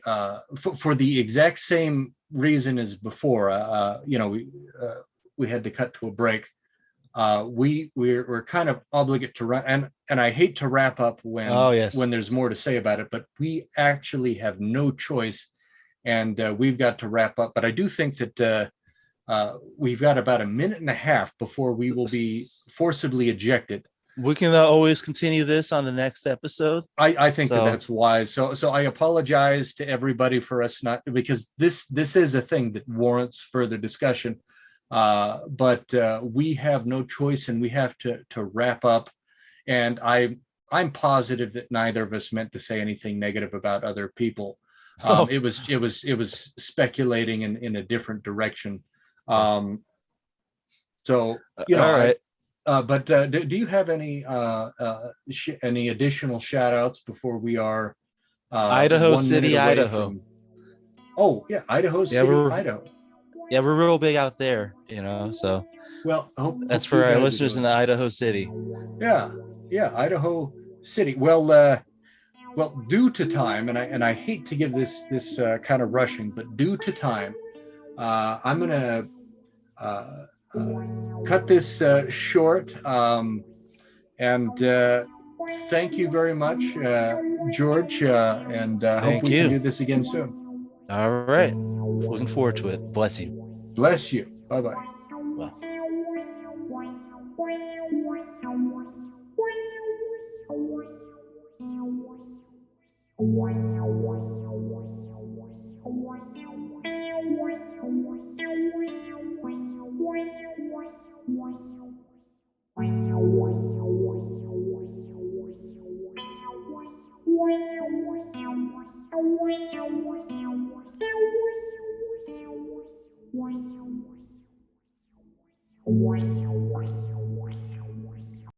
for the exact same reason as before. We had to cut to a break. We're kind of obligate to run, and I hate to wrap up Oh, yes. when there's more to say about it, but we actually have no choice, and we've got to wrap up. But I do think that we've got about a minute and a half before we will be forcibly ejected. We can always continue this on the next episode. I think that So, that's wise. So I apologize to everybody for us not, because this is a thing that warrants further discussion. But we have no choice, and we have to wrap up. And I'm positive that neither of us meant to say anything negative about other people. oh, It was speculating in a different direction. So all right. but do you have any additional shout outs before we are Idaho 1 minute City, away Idaho. from? Oh yeah, Idaho Yeah, City, Idaho. we're real big out there, So Well, that's hope you for our guys are listeners in doing the well. Idaho City. Yeah, yeah, Idaho City. Well, due to time, and I hate to give this kind of rushing, but due to time, I'm gonna uh, cut this short. And thank you very much, George, and hope Thank we can you. do this again soon. All right. Looking forward to it. Bless you. Bless you. Bye bye. Well.